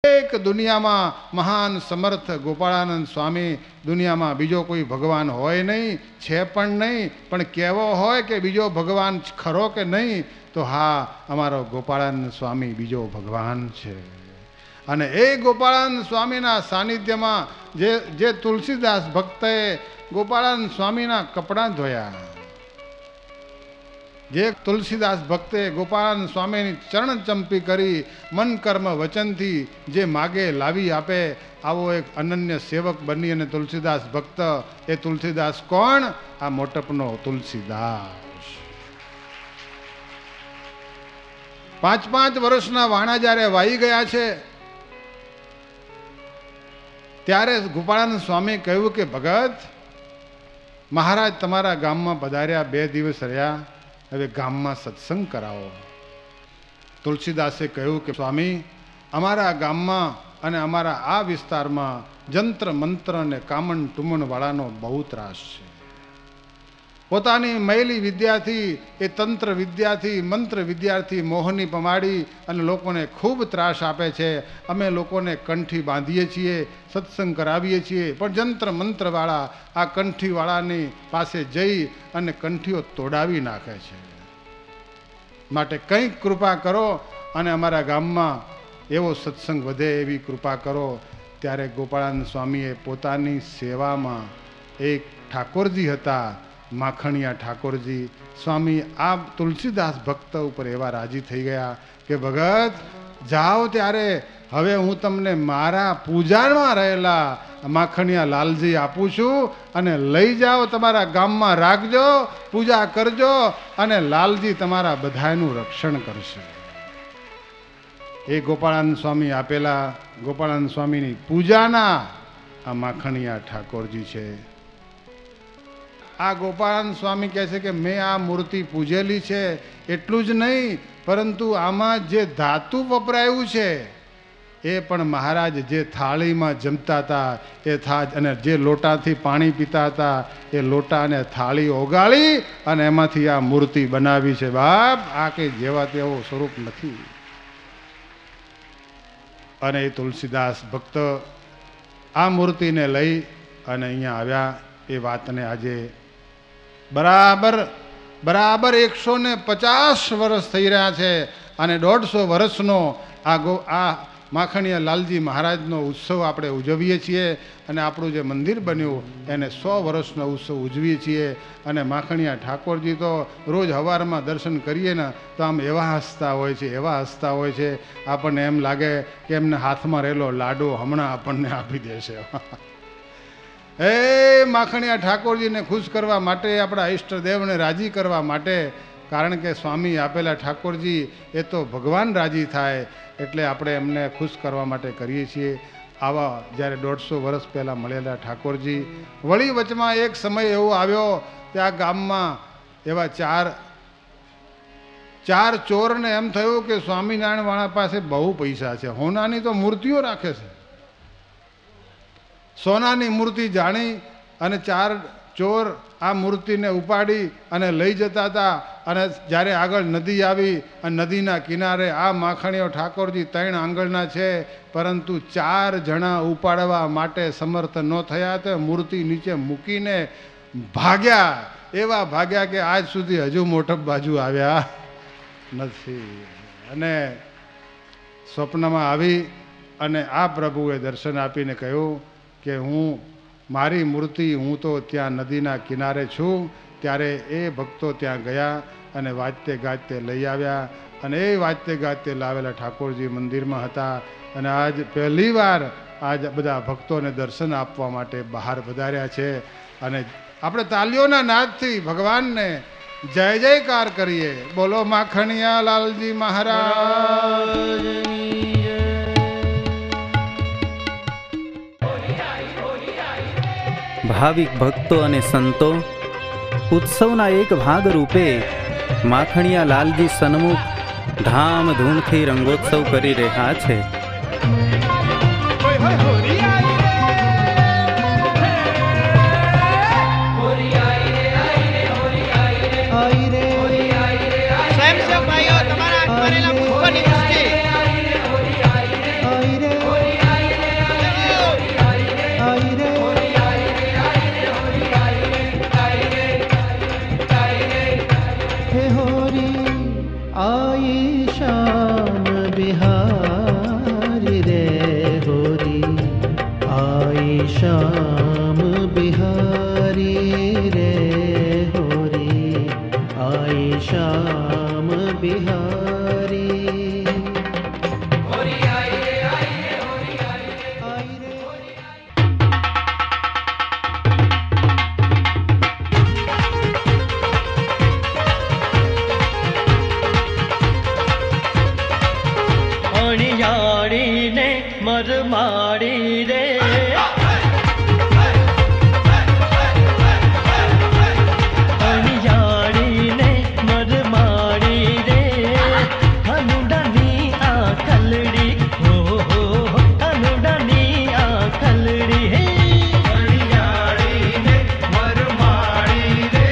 એક દુનિયામાં મહાન સમર્થ ગોપાળાનંદ સ્વામી, દુનિયામાં બીજો કોઈ ભગવાન હોય નહીં, છે પણ નહીં, પણ કેવો હોય કે બીજો ભગવાન ખરો કે નહીં, તો હા, અમારો ગોપાળાનંદ સ્વામી બીજો ભગવાન છે. અને એ ગોપાળાનંદ સ્વામીના સાનિધ્યમાં જે તુલસીદાસ ભક્તએ ગોપાળાનંદ સ્વામીના કપડાં ધોયા, જે તુલસીદાસ ભક્તે ગોપાળાનંદ સ્વામીની ચરણ ચંપી કરી, મન કર્મ વચનથી જે માગે લાવી આપે, આવો એક અનન્ય સેવક બની અને તુલસીદાસ ભક્ત. એ તુલસીદાસ કોણ? આ મોટપનો તુલસીદાસ. 5 વર્ષના વાણા જ્યારે વાઈ ગયા છે, ત્યારે ગોપાળાનંદ સ્વામી કહ્યું કે ભગત, મહારાજ તમારા ગામમાં પધાર્યા, 2 દિવસ રહ્યા, હવે ગામમાં સત્સંગ કરાવો. તુલસીદાસે કહ્યું કે સ્વામી, અમારા ગામમાં અને અમારા આ વિસ્તારમાં જંત્ર મંત્ર અને કામણ ટુમણ વાળાનો બહુ ત્રાસ છે. પોતાની મહેલી વિદ્યાથી, એ તંત્ર વિદ્યાથી, મંત્ર વિદ્યાથી મોહની પમાડી અને લોકોને ખૂબ ત્રાસ આપે છે. અમે લોકોને કંઠી બાંધીએ છીએ, સત્સંગ કરાવીએ છીએ, પણ જંત્ર મંત્રવાળા આ કંઠીવાળાની પાસે જઈ અને કંઠીઓ તોડાવી નાખે છે. માટે કંઈક કૃપા કરો અને અમારા ગામમાં એવો સત્સંગ વધે એવી કૃપા કરો. ત્યારે ગોપાળાનંદ સ્વામીએ પોતાની સેવામાં એક ઠાકોરજી હતા, માખણિયા ઠાકોરજી સ્વામી, આ તુલસીદાસ ભક્ત ઉપર એવા રાજી થઈ ગયા કે ભગત, જાઓ ત્યારે હવે હું તમને મારા પૂજામાં રહેલા માખણિયા લાલજી આપું છું અને લઈ જાઓ, તમારા ગામમાં રાખજો, પૂજા કરજો અને લાલજી તમારા બધાનું રક્ષણ કરશે. એ ગોપાળાનંદ સ્વામી આપેલા ગોપાળાનંદ સ્વામીની પૂજાના આ માખણિયા ઠાકોરજી છે. આ ગોપાળાનંદ સ્વામી કહે છે કે મેં આ મૂર્તિ પૂજેલી છે, એટલું જ નહીં, પરંતુ આમાં જે ધાતુ વપરાયું છે એ પણ મહારાજ જે થાળીમાં જમતા હતા એ અને જે લોટાથી પાણી પીતા હતા એ લોટા અને થાળી ઓગાળી અને એમાંથી આ મૂર્તિ બનાવી છે. બાપ, આ કંઈ જેવા તેવો સ્વરૂપ નથી. અને એ તુલસીદાસ ભક્ત આ મૂર્તિને લઈ અને અહીંયા આવ્યા. એ વાતને આજે બરાબર 150 વર્ષ થઈ રહ્યા છે અને 150 વર્ષનો આ માખણિયા લાલજી મહારાજનો ઉત્સવ આપણે ઉજવીએ છીએ. અને આપણું જે મંદિર બન્યું એને 100 વર્ષનો ઉત્સવ ઉજવીએ છીએ. અને માખણિયા ઠાકોરજી તો રોજ સવારમાં દર્શન કરીએ ને તો આમ એવા હસતા હોય છે, એવા હસતા હોય છે, આપણને એમ લાગે કે એમને હાથમાં રહેલો લાડુ હમણાં આપણને આપી દેશે. એ માખણિયા ઠાકોરજીને ખુશ કરવા માટે, આપણા ઈષ્ટદેવને રાજી કરવા માટે, કારણ કે સ્વામી આપેલા ઠાકોરજી એ તો ભગવાન રાજી થાય એટલે આપણે એમને ખુશ કરવા માટે કરીએ છીએ. આવા જ્યારે 150 વર્ષ પહેલાં મળેલા ઠાકોરજી, વળી વચમાં એક સમય એવો આવ્યો કે આ ગામમાં એવા ચાર ચોરને એમ થયું કે સ્વામિનારાયણ વાળા પાસે બહુ પૈસા છે, હોનાની તો મૂર્તિઓ રાખે છે. સોનાની મૂર્તિ જાણી અને 4 ચોર આ મૂર્તિને ઉપાડી અને લઈ જતા હતા. અને જ્યારે આગળ નદી આવી અને નદીના કિનારે આ માખણીઓ ઠાકોરજી 3 આંગળના છે, પરંતુ 4 જણા ઉપાડવા માટે સમર્થ ન થયા તો મૂર્તિ નીચે મૂકીને ભાગ્યા. એવા ભાગ્યા કે આજ સુધી હજુ મોટપ બાજુ આવ્યા નથી. અને સ્વપ્નમાં આવી અને આ પ્રભુએ દર્શન આપીને કહ્યું કે મારી મૂર્તિ હું તો ત્યાં નદીના કિનારે છું. ત્યારે એ ભક્તો ત્યાં ગયા અને વાજતે ગાજતે લઈ આવ્યા. અને એ વાજતે ગાજતે લાવેલા ઠાકોરજી મંદિરમાં હતા. અને આજ પહેલી વાર આજ બધા ભક્તોને દર્શન આપવા માટે બહાર વધાર્યા છે. અને આપણે તાલીઓના નાદથી ભગવાનને જય જયકાર કરીએ. બોલો માખણિયા લાલજી મહારાજ. ભાવિક ભક્તો અને સંતો ઉત્સવના એક ભાગ રૂપે માખણિયા લાલજી સન્મુખ ધામધૂમથી રંગોત્સવ કરી રહ્યા છે. સ્વયંસેવક ભાઈઓ તમારા હાથમાં રહેલા પુષ્પની વૃષ્ટિ મરમાડી રે અણિયાળીને મરમાડી રે કાનુડાની આ કલડી હો કાનુડાની આ કલડી હે અણિયાળીને મરમાડી રે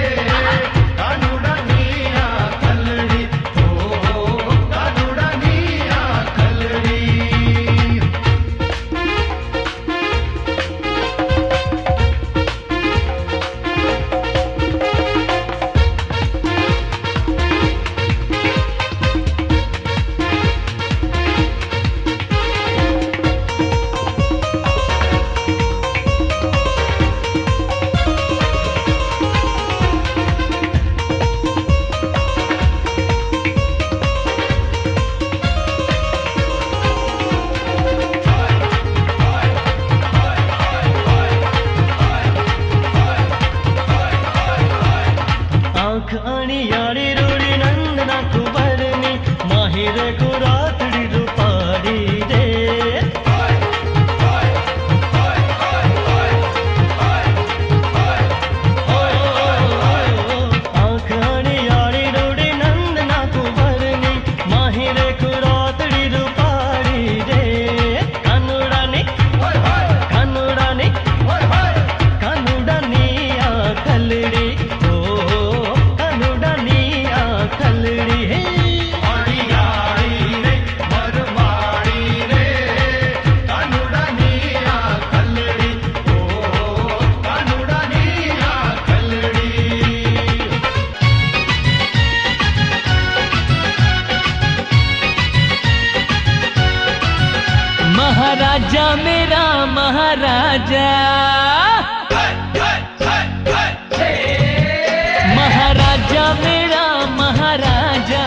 કાનુડાની આ કલડી હો કાનુડાની આ કલડી આંખ અણિયાળી રૂડી નંદના કુંવરની માહિર ગુરાતડી રૂપાડી રે આંખ અણિયાળી રૂડી નંદના કુંવરની માહિર ગુરાતડી રૂપાડી રે કાનુડાની કાનુડાની કાનુડાની આ કલડી કાનુડાની આ કલડી હે અણિયાળીને મરમાડી રે કાનુડાની આ કલડી હો કાનુડાની આ કલડી महाराजा मेरा महाराजा महाराजा मेरा महाराजा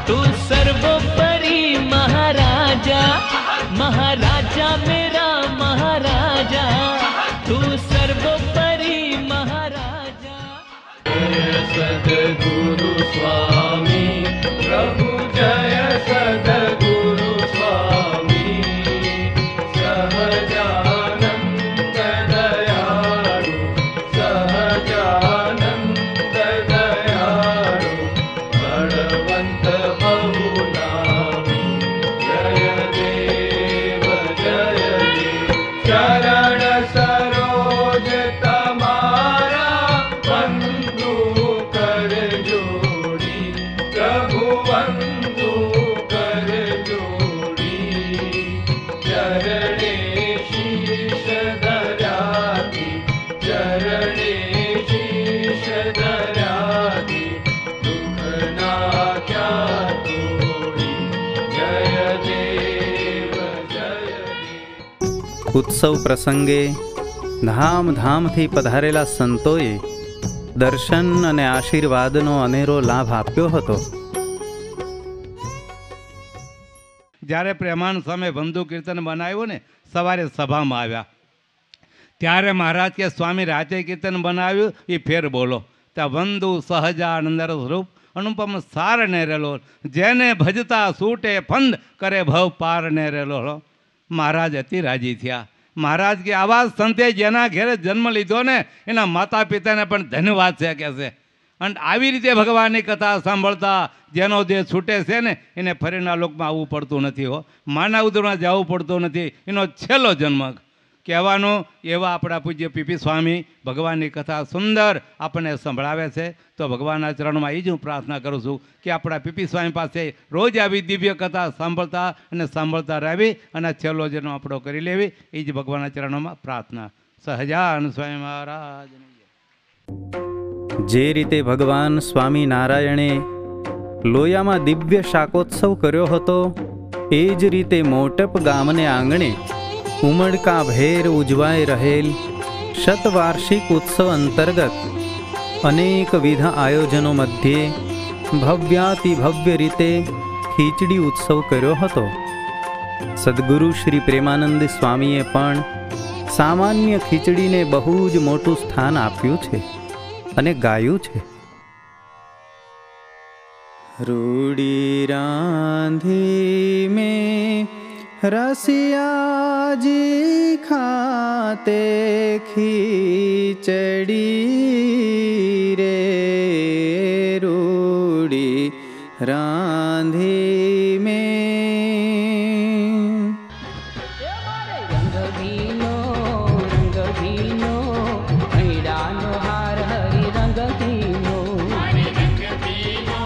तू सर्वोपरि महाराजा महाराजा मेरा महाराजा तू सर्वोपरि महाराजा सद्गुरु स्वामी प्रभु जय सद्गुरु स्वामी सहजानंद दयाळु सहजानंद दयाळु बळवंत बहुनामी जय देव चरण सरोज તમારા બંધુ કર જોડી પ્રભુ બંધુ કર જોડી ચરણે શીશ ધર્યાથી ચરણે શીશ ધર્યાથી દુઃખ નાખ્યા તોડી જય દેવ જય દેવ ઉત્સવ પ્રસંગે ધામધામથી પધારેલા સંતોએ દર્શન અને આશીર્વાદનો અનેરો લાભ આપ્યો હતો. જ્યારે પ્રેમાનંદ સ્વામી બંધુ કીર્તન બનાવ્યું ને સવારે સભામાં આવ્યા ત્યારે મહારાજ કે સ્વામી રાતે કીર્તન બનાવ્યું એ ફેર બોલો ત્યાં બંધુ સહજાનંદ સ્વરૂપ અનુપમ સાર ને રેલો જેને ભજતા સૂટે ફંદ કરે ભવ પાર ને રેલો. મહારાજ અતિ રાજી થયા. મહારાજ કે આવા સંતે જેના ઘેરે જન્મ લીધો ને એના માતા પિતાને પણ ધન્યવાદ છે કે છે. અને આવી રીતે ભગવાનની કથા સાંભળતા જેનો જે છૂટે છે ને એને ફરીના લોકમાં આવવું પડતું નથી હો, માનવ ઉદરમાં જવું પડતું નથી. એનો છેલ્લો જન્મ કહેવાનો એવા આપણા પૂજ્ય પીપી સ્વામી ભગવાનની કથા સુંદર આપણને સંભળાવે છે. તો ભગવાનના ચરણમાં એ જ હું પ્રાર્થના કરું છું કે આપણા પીપી સ્વામી પાસે રોજ આવી દિવ્ય કથા સાંભળતા અને સાંભળતા રહેવી અને છેલ્લો જન્મ આપણો કરી લેવી એ જ ભગવાનના ચરણોમાં પ્રાર્થના. સહજાનંદ સ્વામી મહારાજ. જે રીતે ભગવાન સ્વામિનારાયણે લોયામાં દિવ્ય શાકોત્સવ કર્યો હતો એ જ રીતે મોટપ ગામને આંગણે ઉમળકા ભેર ઉજવાઈ રહેલ શતવાર્ષિક ઉત્સવ અંતર્ગત અનેકવિધ આયોજનો મધ્યે ભવ્યાતિભવ્ય રીતે ખીચડી ઉત્સવ કર્યો હતો. સદ્ગુરુ શ્રી પ્રેમાનંદ સ્વામીએ પણ સામાન્ય ખીચડીને બહુ જ મોટું સ્થાન આપ્યું છે અને ગાયું છે. રૂડી રાંધી મેં રસિયાજી ખાતે ખીચડી રે રૂડી રાંધી મેં રંગભીનો રંગભીનો હૈડાનો હાર હરી રંગભીનો રંગભીનો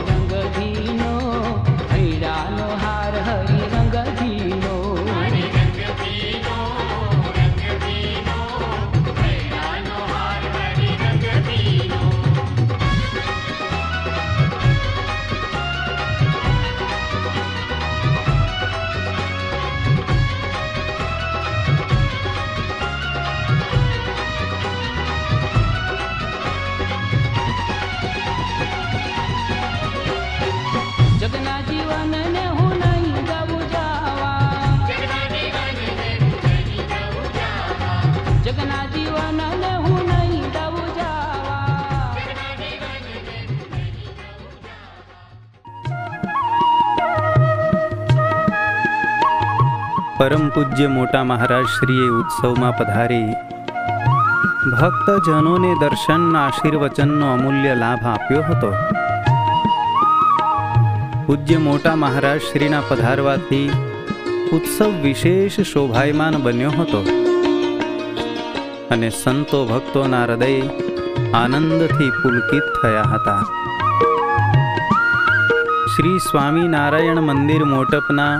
રંગભીનો હૈડાનો હાર હરી રંગભીનો જગના જીવનને હું નહીં દઉં જાવા જગના જીવનને હું નહીં દઉં જાવા પરમ પૂજ્ય મોટા મહારાજ શ્રીએ ઉત્સવમાં પધારી ભક્તજનોને દર્શન આશીર્વચનનો અમૂલ્ય લાભ આપ્યો હતો. પૂજ્ય મોટા મહારાજ શ્રીના પધારવાથી ઉત્સવ વિશેષ શોભાયમાન બન્યો હતો અને સંતો ભક્તોના હૃદય આનંદથી પુલકિત થયા હતા. શ્રી સ્વામિનારાયણ મંદિર મોટપના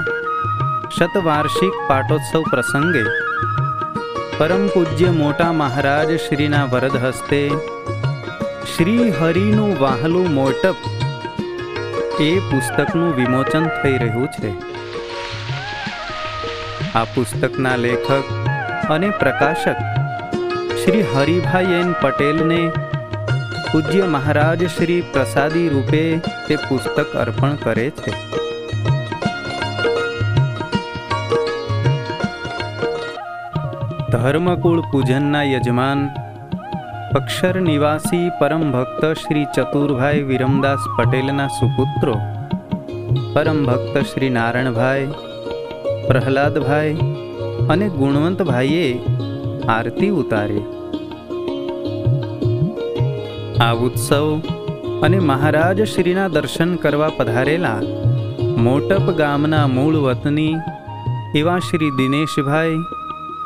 શતવાર્ષિક પાટોત્સવ પ્રસંગે પરમ પૂજ્ય મોટા મહારાજ શ્રીના વરદ હસ્તે શ્રી હરિનું વાહલું મોટપ એ પુસ્તકનું વિમોચન થઈ રહ્યું છે. આ પુસ્તકના લેખક અને પ્રકાશક શ્રી હરિભાઈ એન પટેલને પૂજ્ય મહારાજ શ્રી પ્રસાદી રૂપે તે પુસ્તક અર્પણ કરે છે. ધર્મકુળ પૂજનના યજમાન અક્ષર નિવાસી પરમ ભક્ત શ્રી ચતુરભાઈ વિરમદાસ પટેલના સુપુત્રો પરમ ભક્ત શ્રી નારાયણભાઈ, પ્રહલાદભાઈ અને ગુણવંતભાઈએ આરતી ઉતારી. આ ઉત્સવ અને મહારાજ શ્રીના દર્શન કરવા પધારેલા મોટપ ગામના મૂળ વતની એવા શ્રી દિનેશભાઈ,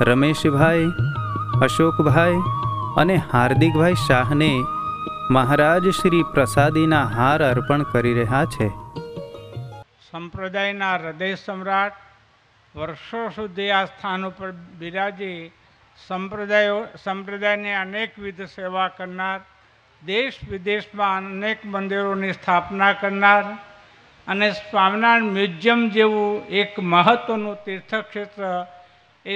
રમેશભાઈ, અશોકભાઈ અને હાર્દિકભાઈ શાહને મહારાજ શ્રી પ્રસાદીના હાર અર્પણ કરી રહ્યા છે. સંપ્રદાયના હૃદય સમ્રાટ વર્ષો સુધી આ સ્થાન ઉપર બિરાજી સંપ્રદાયને અનેકવિધ સેવા કરનાર, દેશ વિદેશમાં અનેક મંદિરોની સ્થાપના કરનાર અને સ્વામિનારાયણ મ્યુઝિયમ જેવું એક મહત્ત્વનું તીર્થક્ષેત્ર એ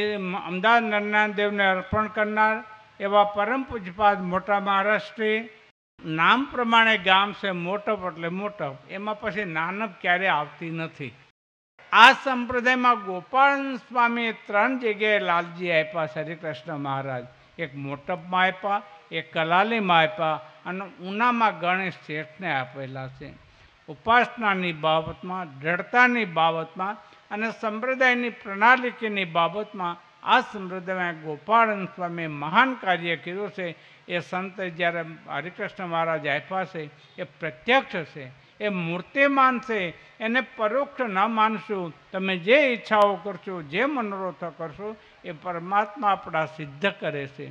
અમદાવાદ નરનારાયણ દેવને અર્પણ કરનાર એવા પરમ પૂજ્યપાદ મોટા મહારાજશ્રી નામ પ્રમાણે ગામ છે મોટપ એટલે મોટપ, એમાં પછી નાનપ ક્યારે આવતી નથી. આ સંપ્રદાયમાં ગોપાલ સ્વામીએ 3 જગ્યાએ લાલજી આપ્યા છે હરિકૃષ્ણ મહારાજ. એક મોટપમાં આપ્યા, એક કલાલીમાં આપ્યા અને ઉનામાં ગણેશ શેઠને આપેલા છે. ઉપાસનાની બાબતમાં, દ્રઢતાની બાબતમાં અને સંપ્રદાયની પ્રણાલિકીની બાબતમાં આ સંપ્રદાયમાં ગોપાળન સ્વામીએ મહાન કાર્ય કર્યું છે. એ સંત જ્યારે હરિકૃષ્ણ મહારાજ આપ્યા છે એ પ્રત્યક્ષ છે, એ મૂર્તિમાન છે, એને પરોક્ષ ન માનશું. તમે જે ઈચ્છાઓ કરશો, જે મનોરથ કરશો એ પરમાત્મા આપણા સિદ્ધ કરે છે.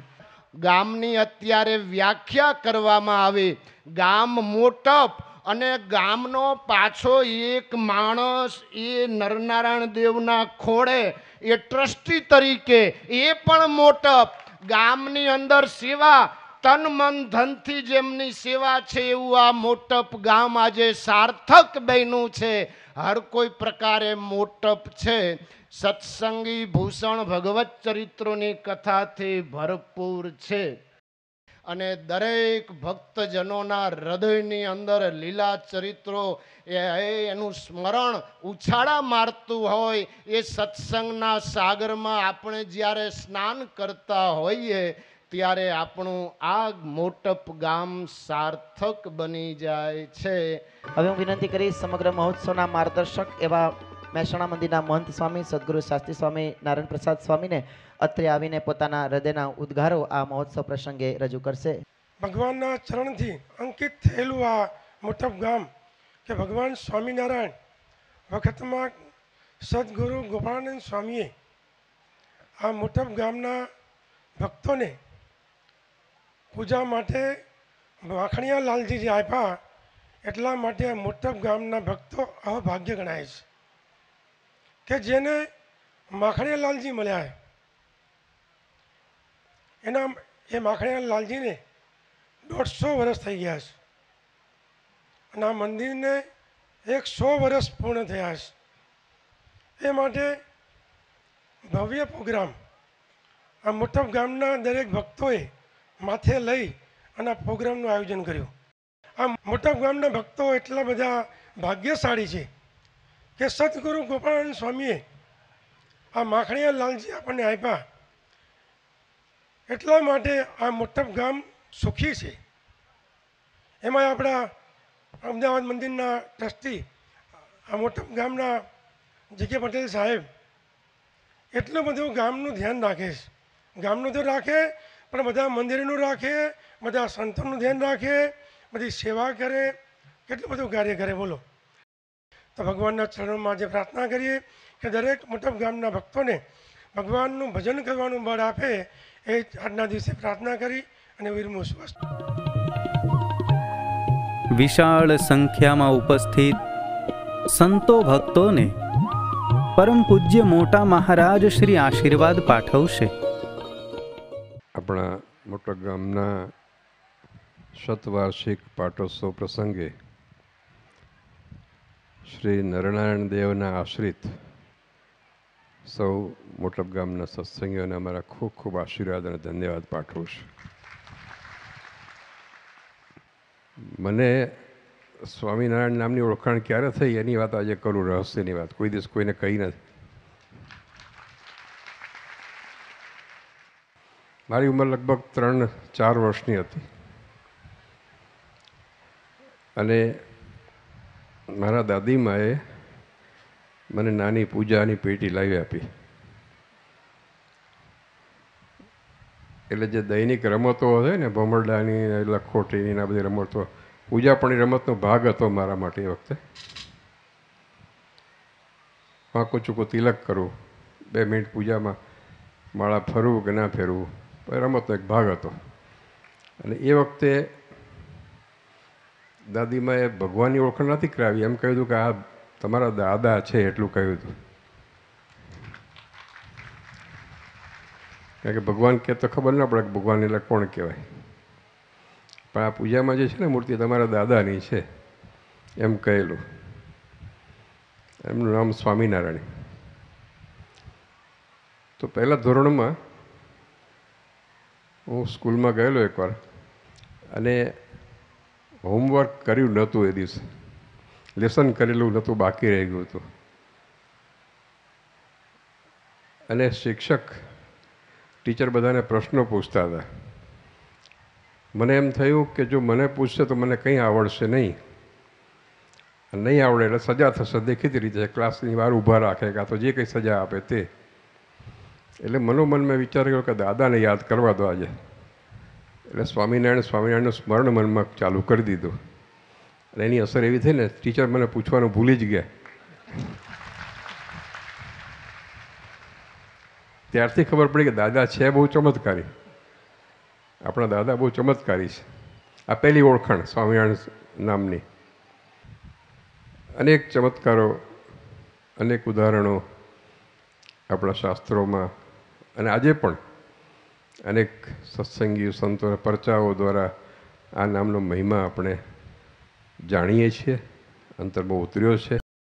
ગામની અત્યારે વ્યાખ્યા કરવામાં આવી. ગામ મોટપ અને ગામનો પાછો એક માણસ એ નરનારાયણ દેવના ખોળે એ ટ્રસ્ટી તરીકે એ પણ મોટપ. ગામની અંદર સેવા તન મન ધનથી જેમની સેવા છે એવું આ મોટપ ગામ આજે સાર્થક બન્યું છે. હર કોઈ પ્રકારે મોટપ છે. સત્સંગી ભૂષણ ભગવત ચરિત્રોની કથાથી ભરપૂર છે અને દરેક ભક્તજનોના હૃદયની અંદર લીલા ચરિત્રો એનું સ્મરણ ઉછાળા મારતું હોય. એ સત્સંગના સાગરમાં આપણે જ્યારે સ્નાન કરતા હોઈએ ત્યારે આપણું આ મોટપ ગામ સાર્થક બની જાય છે. હવે હું વિનંતી કરીશ સમગ્ર મહોત્સવના માર્ગદર્શક એવા મહેસાણા મંદિરના મહંત સ્વામી સદગુરુ શાસ્ત્રી સ્વામી નારાયણ પ્રસાદ સ્વામીને અત્રે આવીને પોતાના હૃદયના ઉદ્ગારો આ મહોત્સવ પ્રસંગે રજૂ કરશે. ભગવાનના ચરણથી અંકિત થયેલું આ મોટપ ગામ કે ભગવાન સ્વામિનારાયણ વખતમાં સદગુરુ ગોપાળાનંદ સ્વામીએ આ મોટપ ગામના ભક્તોને પૂજા માટે વાખણિયા લાલજી જે આપ્યા એટલા માટે મોટપ ગામના ભક્તો અભાગ્ય ગણાય છે કે જેને માખણિયા લાલજી મળ્યા એના એ માખણિયા લાલજીને 150 વર્ષ થઈ ગયા છે અને આ મંદિરને 100 વર્ષ પૂર્ણ થયા છે. એ માટે ભવ્ય પ્રોગ્રામ આ મોટપ ગામના દરેક ભક્તોએ માથે લઈ અને આ પ્રોગ્રામનું આયોજન કર્યું. આ મોટપ ગામના ભક્તો એટલા બધા ભાગ્યશાળી છે કે સદગુરુ ગોપાળાનંદ સ્વામીએ આ માખણિયા લાલજી આપણને આપ્યા એટલા માટે આ મોટપ ગામ સુખી છે. એમાં આપણા અમદાવાદ મંદિરના ટ્રસ્ટી આ મોટપ ગામના જે.કે. પટેલ સાહેબ એટલું બધું ગામનું ધ્યાન રાખે છે. ગામનું તો રાખે પણ બધા મંદિરનું રાખે, બધા સંતોનું ધ્યાન રાખે, બધી સેવા કરે, કેટલું બધું કાર્ય કરે. બોલો. તો ભગવાનના ચરણોમાં જે પ્રાર્થના કરીએ કે દરેક મોટપ ગામના ભક્તોને ભગવાનનું ભજન કરવાનું બળ આપે એ આજના દિવસે પ્રાર્થના કરી અને વિરમું છું. વિશાળ સંખ્યામાં ઉપસ્થિત સંતો ભક્તોને પરમ પૂજ્ય મોટા મહારાજ શ્રી આશીર્વાદ પાઠવશે. આપણા મોટા ગામના શતવાર્ષિક પાટોત્સવ પ્રસંગે શ્રી નરનારાયણ દેવના આશ્રિત સૌ મોટપ ગામના સત્સંગીઓને અમારા ખૂબ ખૂબ આશીર્વાદ અને ધન્યવાદ પાઠવું છું. મને સ્વામિનારાયણ નામની ઓળખાણ ક્યારે થઈ એની વાત આજે કરું, રહસ્યની વાત. કોઈ દિવસ કોઈને કહી નથી. મારી ઉંમર લગભગ 3-4 વર્ષની હતી અને મારા દાદીમાએ મને નાની પૂજાની પેટી લાવી આપી. એટલે જે દૈનિક રમતો હોય ને, ભમરડાની, લખોટીની આ બધી રમતો, પૂજા પણ એ રમતનો ભાગ હતો મારા માટે. એ વખતે વાંકો ચૂકો તિલક કરવું, 2 મિનિટ પૂજામાં માળા ફરવું કે ના ફેરવું, રમતનો એક ભાગ હતો. અને એ વખતે દાદીમાએ ભગવાનની ઓળખાણ નથી કરાવી, એમ કહ્યું હતું કે આ તમારા દાદા છે, એટલું કહ્યું હતું. કારણ કે ભગવાન કહે તો ખબર ના પડે કે ભગવાન એટલે કોણ કહેવાય. પણ આ પૂજામાં જે છે ને મૂર્તિ તમારા દાદાની છે એમ કહેલું. એમનું નામ સ્વામિનારાયણ. તો પહેલા ધોરણમાં હું સ્કૂલમાં ગયેલો એકવાર અને હોમવર્ક કર્યું નહોતું. એ દિવસે લેસન કરેલું નહોતું, બાકી રહી ગયું હતું. અને શિક્ષક ટીચર બધાને પ્રશ્નો પૂછતા હતા. મને એમ થયું કે જો મને પૂછશે તો મને કંઈ આવડશે નહીં. નહીં આવડે એટલે સજા થશે. દેખીતી રીતે ક્લાસની બહાર ઊભા રાખે કાં તો જે કંઈ સજા આપે તે. એટલે મનોમન મેં વિચાર કર્યો કે દાદાને યાદ કરવા દો આજે. એટલે સ્વામિનારાયણનું સ્મરણ મનમાં ચાલુ કરી દીધું. અને એની અસર એવી થઈ ને, ટીચર મને પૂછવાનું ભૂલી જ ગયા. ત્યારથી ખબર પડી કે દાદા છે બહુ ચમત્કારી. આપણા દાદા બહુ ચમત્કારી છે. આ પહેલી ઓળખાણ સ્વામિનારાયણ નામની. અનેક ચમત્કારો, અનેક ઉદાહરણો આપણા શાસ્ત્રોમાં અને આજે પણ અનેક સત્સંગી સંતોના પરચાઓ દ્વારા આ નામનો મહિમા આપણે જાણીએ છીએ, અંતરમાં ઉતર્યો છે.